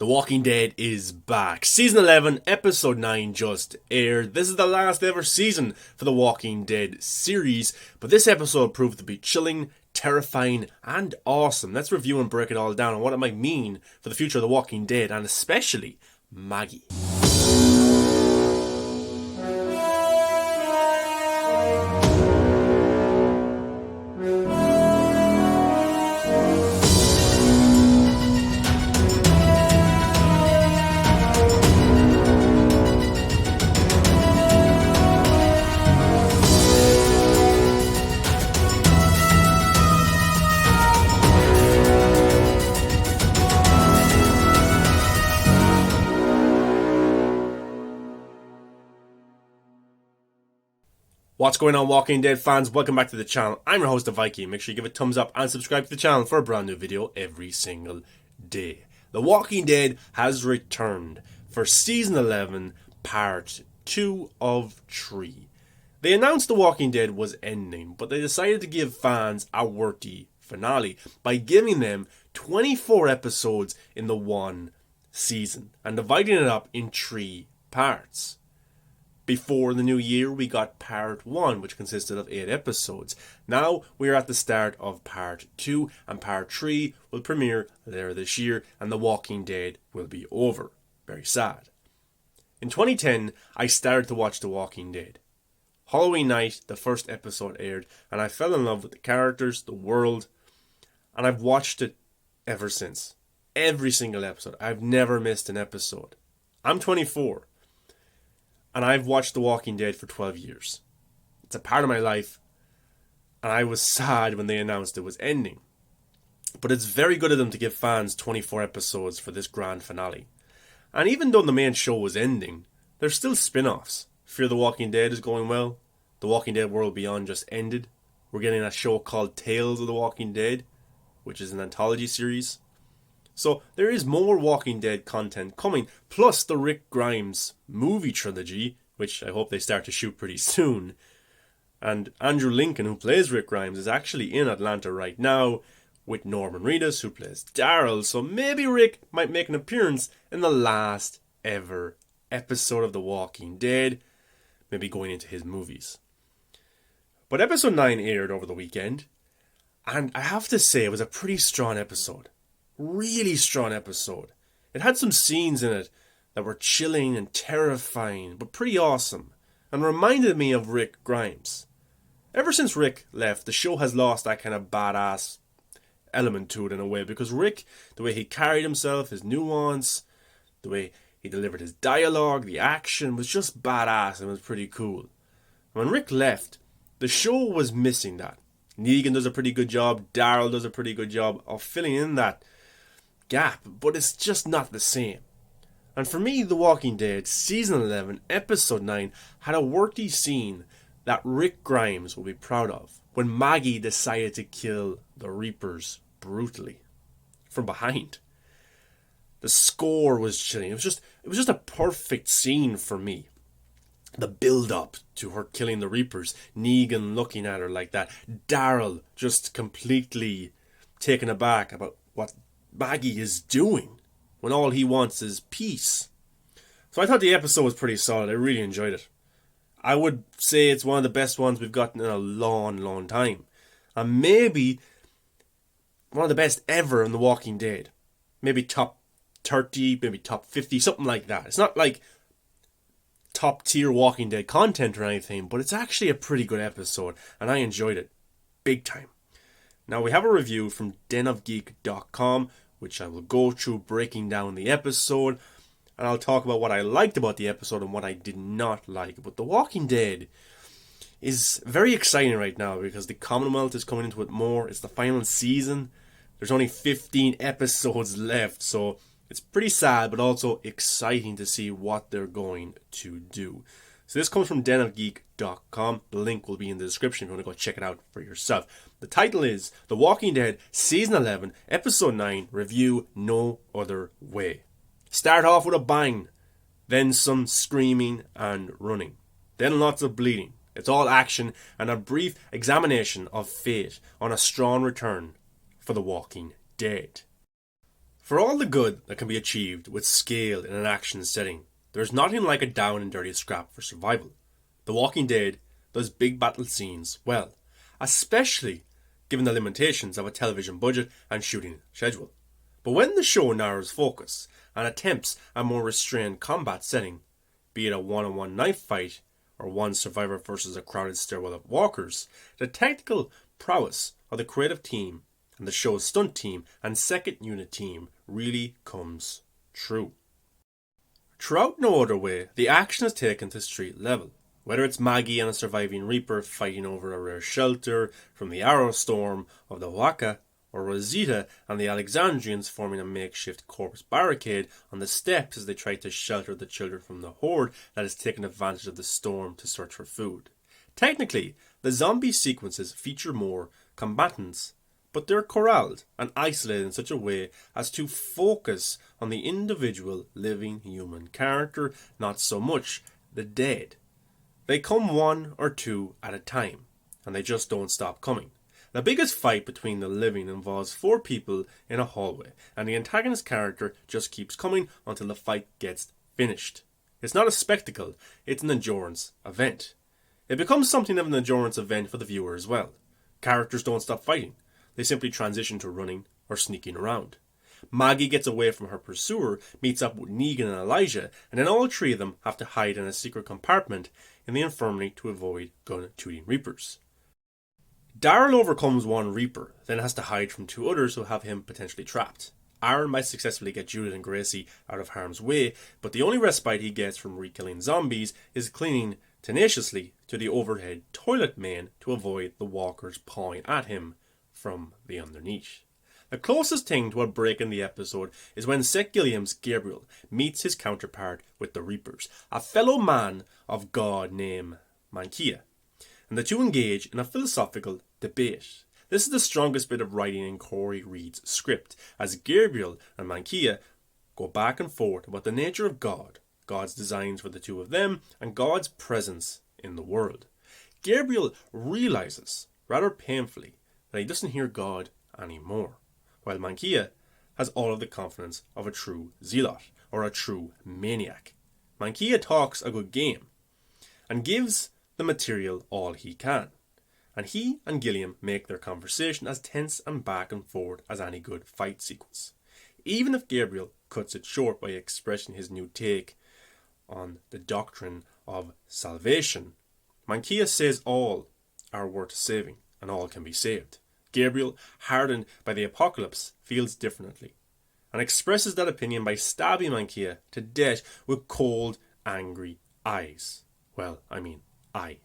The Walking Dead is back. Season 11, Episode 9 just aired. This is the last ever season for the Walking Dead series, but this episode proved to be chilling, terrifying, and awesome. Let's review and break it all down on what it might mean for the future of the Walking Dead, and especially Maggie. What's going on, Walking Dead fans? Welcome back to the channel. I'm your host, the Viking. Make sure you give a thumbs up and subscribe to the channel for a brand new video every single day. The Walking Dead has returned for Season 11, Part 2 of 3. They announced The Walking Dead was ending, but they decided to give fans a worthy finale by giving them 24 episodes in the one season and dividing it up in 3 parts. Before the new year, we got Part 1, which consisted of 8 episodes. Now, we are at the start of Part 2, and Part 3 will premiere later this year, and The Walking Dead will be over. Very sad. In 2010, I started to watch The Walking Dead. Halloween night, the first episode aired, and I fell in love with the characters, the world, and I've watched it ever since. Every single episode. I've never missed an episode. I'm 24. And I've watched The Walking Dead for 12 years. It's a part of my life. And I was sad when they announced it was ending. But it's very good of them to give fans 24 episodes for this grand finale. And even though the main show was ending, there's still spin-offs. Fear the Walking Dead is going well. The Walking Dead World Beyond just ended. We're getting a show called Tales of the Walking Dead, which is an anthology series. So there is more Walking Dead content coming, plus the Rick Grimes movie trilogy, which I hope they start to shoot pretty soon. And Andrew Lincoln, who plays Rick Grimes, is actually in Atlanta right now with Norman Reedus, who plays Daryl. So maybe Rick might make an appearance in the last ever episode of The Walking Dead, maybe going into his movies. But episode 9 aired over the weekend, and I have to say it was a pretty strong episode. Really strong episode. It had some scenes in it that were chilling and terrifying, but pretty awesome, and reminded me of Rick Grimes. Ever since Rick left, the show has lost that kind of badass element to it in a way, because Rick, the way he carried himself, his nuance, the way he delivered his dialogue, the action was just badass and was pretty cool. When Rick left, the show was missing that. Negan does a pretty good job, Daryl does a pretty good job of filling in that gap, but it's just not the same. And for me, The Walking Dead Season 11 Episode 9 had a worthy scene that Rick Grimes will be proud of, when Maggie decided to kill the Reapers brutally from behind. The score was chilling. It was just a perfect scene for me. The build up to her killing the Reapers, Negan looking at her like that, Daryl just completely taken aback about what Maggie is doing when all he wants is peace. So I thought the episode was pretty solid. I really enjoyed it. I would say it's one of the best ones we've gotten in a long time. And maybe one of the best ever in The Walking Dead. Maybe top 30, maybe top 50, something like that. It's not like top tier Walking Dead content or anything, but it's actually a pretty good episode, and I enjoyed it big time. Now we have a review from denofgeek.com, which I will go through breaking down the episode, and I'll talk about what I liked about the episode and what I did not like. But The Walking Dead is very exciting right now because the Commonwealth is coming into it more. It's the final season. There's only 15 episodes left, so it's pretty sad, but also exciting to see what they're going to do. So this comes from denofgeek.com. The link will be in the description if you want to go check it out for yourself. The title is The Walking Dead Season 11 Episode 9 Review No Other Way. Start off with a bang, then some screaming and running, then lots of bleeding. It's all action and a brief examination of fate on a strong return for The Walking Dead. For all the good that can be achieved with scale in an action setting, there's nothing like a down and dirty scrap for survival. The Walking Dead does big battle scenes well, especially given the limitations of a television budget and shooting schedule. But when the show narrows focus and attempts a more restrained combat setting, be it a one-on-one knife fight or one survivor versus a crowded stairwell of walkers, the technical prowess of the creative team and the show's stunt team and second unit team really comes true. Throughout No Other Way, the action is taken to street level. Whether it's Maggie and a surviving Reaper fighting over a rare shelter from the arrow storm of the Waka, or Rosita and the Alexandrians forming a makeshift corpse barricade on the steps as they try to shelter the children from the horde that has taken advantage of the storm to search for food. Technically, the zombie sequences feature more combatants, but they're corralled and isolated in such a way as to focus on the individual living human character, not so much the dead. They come one or two at a time, and they just don't stop coming. The biggest fight between the living involves 4 people in a hallway, and the antagonist character just keeps coming until the fight gets finished. It's not a spectacle, it's an endurance event. It becomes something of an endurance event for the viewer as well. Characters don't stop fighting, they simply transition to running or sneaking around. Maggie gets away from her pursuer, meets up with Negan and Elijah, and then all 3 of them have to hide in a secret compartment in the infirmary to avoid gun-tooting Reapers. Daryl overcomes one Reaper, then has to hide from 2 others who have him potentially trapped. Aaron might successfully get Judith and Gracie out of harm's way, but the only respite he gets from re-killing zombies is clinging tenaciously to the overhead toilet main to avoid the walkers pawing at him from the underneath. The closest thing to a break in the episode is when Seth Gilliam's Gabriel meets his counterpart with the Reapers, a fellow man of God named Mankia, and the 2 engage in a philosophical debate. This is the strongest bit of writing in Corey Reed's script, as Gabriel and Mankia go back and forth about the nature of God, God's designs for the 2 of them, and God's presence in the world. Gabriel realizes, rather painfully, that he doesn't hear God anymore, while Mankia has all of the confidence of a true zealot, or a true maniac. Mankia talks a good game, and gives the material all he can, and he and Gilliam make their conversation as tense and back and forth as any good fight sequence. Even if Gabriel cuts it short by expressing his new take on the doctrine of salvation, Mankia says all are worth saving and all can be saved. Gabriel, hardened by the apocalypse, feels differently and expresses that opinion by stabbing Mankia to death with cold, angry eyes. Well, I mean, eye.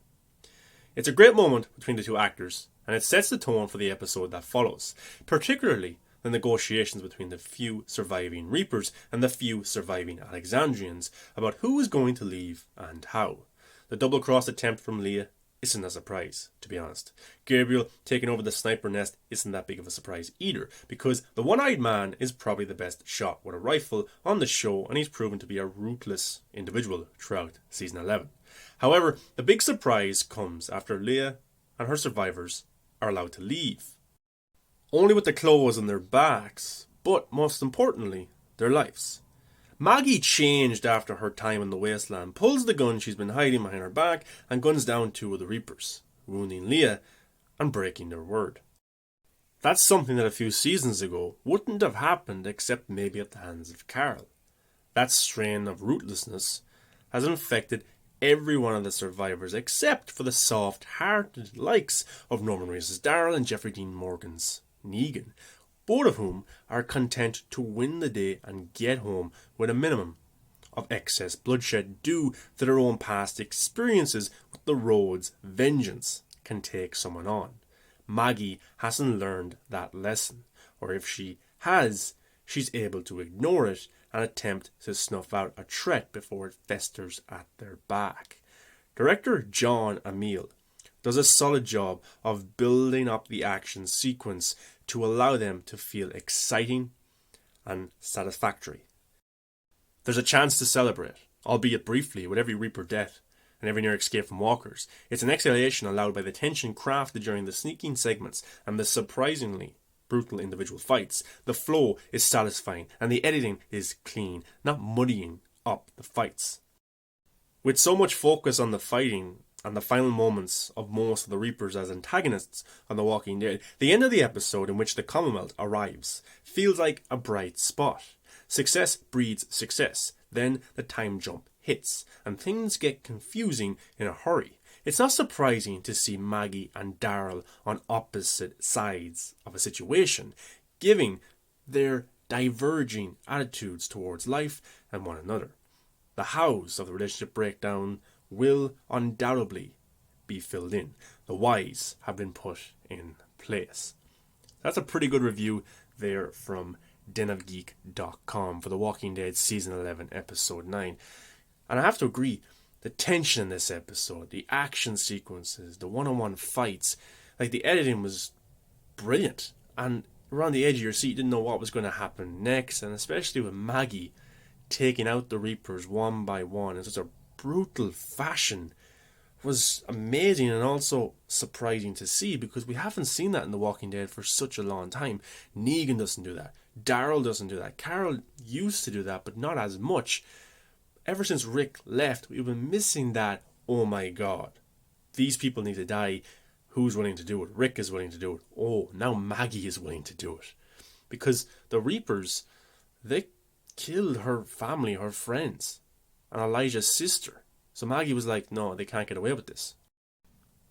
It's a great moment between the 2 actors, and it sets the tone for the episode that follows, particularly the negotiations between the few surviving Reapers and the few surviving Alexandrians about who is going to leave and how. The double-cross attempt from Leah isn't a surprise, to be honest. Gabriel taking over the sniper nest isn't that big of a surprise either, because the one-eyed man is probably the best shot with a rifle on the show, and he's proven to be a ruthless individual throughout season 11. However, the big surprise comes after Leah and her survivors are allowed to leave. Only with the clothes on their backs, but most importantly, their lives. Maggie changed after her time in the wasteland, pulls the gun she's been hiding behind her back and guns down 2 of the Reapers, wounding Leah and breaking their word. That's something that a few seasons ago wouldn't have happened except maybe at the hands of Carl. That strain of ruthlessness has infected every one of the survivors except for the soft-hearted likes of Norman Reedus' Daryl and Jeffrey Dean Morgan's Negan, both of whom are content to win the day and get home with a minimum of excess bloodshed due to their own past experiences with the road's vengeance can take someone on. Maggie hasn't learned that lesson, or if she has, she's able to ignore it and attempt to snuff out a threat before it festers at their back. Director John Amiel does a solid job of building up the action sequence to allow them to feel exciting and satisfactory. There's a chance to celebrate, albeit briefly, with every Reaper death and every near escape from walkers. It's an exhalation allowed by the tension crafted during the sneaking segments and the surprisingly brutal individual fights. The flow is satisfying and the editing is clean, not muddying up the fights. With so much focus on the fighting and the final moments of most of the Reapers as antagonists on The Walking Dead, the end of the episode in which the Commonwealth arrives feels like a bright spot. Success breeds success. Then the time jump hits, and things get confusing in a hurry. It's not surprising to see Maggie and Daryl on opposite sides of a situation, giving their diverging attitudes towards life and one another. The hows of the relationship breakdown will undoubtedly be filled in. The whys have been put in place. That's a pretty good review there from denofgeek.com for The Walking Dead Season 11, Episode 9. And I have to agree, the tension in this episode, the action sequences, the one-on-one fights, like the editing was brilliant. And around the edge of your seat, you didn't know what was going to happen next. And especially with Maggie taking out the Reapers one by one in such a brutal fashion was amazing and also surprising to see, because we haven't seen that in The Walking Dead for such a long time. Negan doesn't do that. Daryl doesn't do that. Carol used to do that, but not as much. Ever since Rick left, we've been missing that, oh my god, these people need to die. Who's willing to do it? Rick is willing to do it. Oh, now Maggie is willing to do it. Because the Reapers, they killed her family, her friends, and Elijah's sister. So Maggie was like, no, they can't get away with this.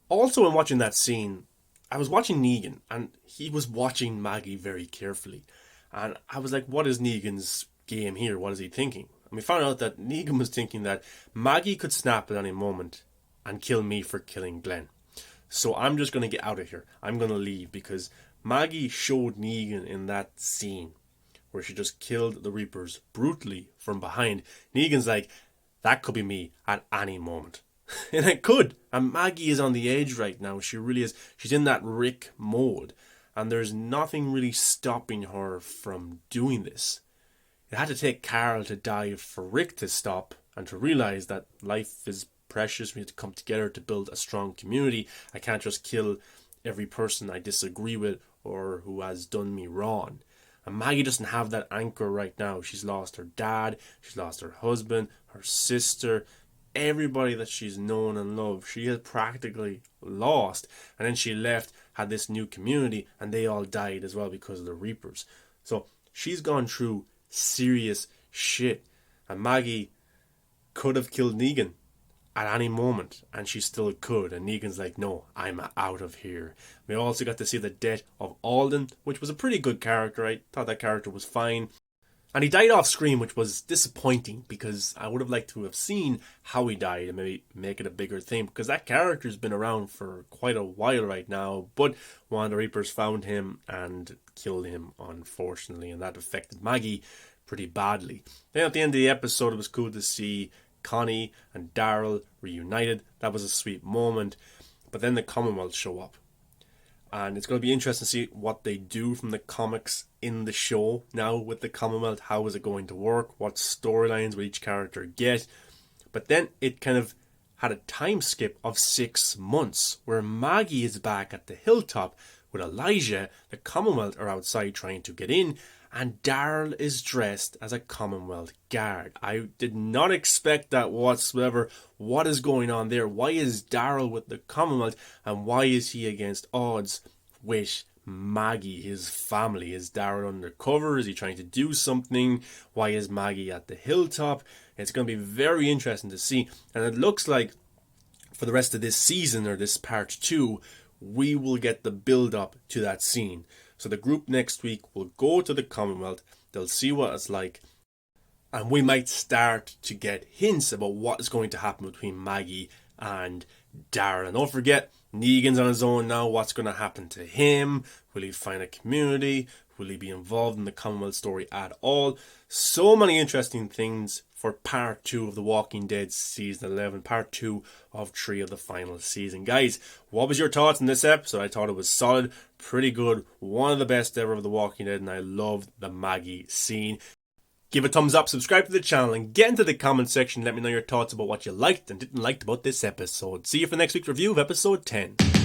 Also, in watching that scene, I was watching Negan, and he was watching Maggie very carefully. And I was like, what is Negan's game here? What is he thinking? And we found out that Negan was thinking that Maggie could snap at any moment and kill me for killing Glenn. So I'm just going to get out of here. I'm going to leave, because Maggie showed Negan in that scene where she just killed the Reapers brutally from behind. Negan's like, that could be me at any moment. And it could. And Maggie is on the edge right now. She really is. She's in that Rick mode. And there's nothing really stopping her from doing this. It had to take Carol to die for Rick to stop and to realise that life is precious. We need to come together to build a strong community. I can't just kill every person I disagree with or who has done me wrong. And Maggie doesn't have that anchor right now. She's lost her dad, she's lost her husband, her sister, everybody that she's known and loved. She has practically lost. And then she left, had this new community, and they all died as well because of the Reapers. So she's gone through serious shit. And Maggie could have killed Negan at any moment, and she still could. And Negan's like, no, I'm out of here. We also got to see the death of Alden, which was a pretty good character. I thought that character was fine. And he died off screen, which was disappointing, because I would have liked to have seen how he died and maybe make it a bigger thing, because that character's been around for quite a while right now. But one of the Reapers found him and killed him, unfortunately, and that affected Maggie pretty badly. Then at the end of the episode, it was cool to see Connie and Daryl reunited. That was a sweet moment. But then the Commonwealth show up. And it's going to be interesting to see what they do from the comics in the show now with the Commonwealth. How is it going to work? What storylines will each character get? But then it kind of had a time skip of 6 months where Maggie is back at the hilltop with Elijah. The Commonwealth are outside trying to get in, and Daryl is dressed as a Commonwealth guard. I did not expect that whatsoever. What is going on there? Why is Daryl with the Commonwealth, and why is he against odds with Maggie, his family? Is Daryl undercover? Is he trying to do something? Why is Maggie at the hilltop? It's going to be very interesting to see. And it looks like for the rest of this season, or this part 2, we will get the build up to that scene. So the group next week will go to the Commonwealth, they'll see what it's like, and we might start to get hints about what is going to happen between Maggie and Daryl. And don't forget, Negan's on his own now. What's going to happen to him? Will he find a community? Will he be involved in the Commonwealth story at all? So many interesting things for part 2 of The Walking Dead Season 11. Part 2 of 3 of the final season. Guys, what was your thoughts on this episode? I thought it was solid, pretty good, one of the best ever of The Walking Dead, and I loved the Maggie scene. Give a thumbs up, subscribe to the channel, and get into the comment section. Let me know your thoughts about what you liked and didn't like about this episode. See you for next week's review of episode 10.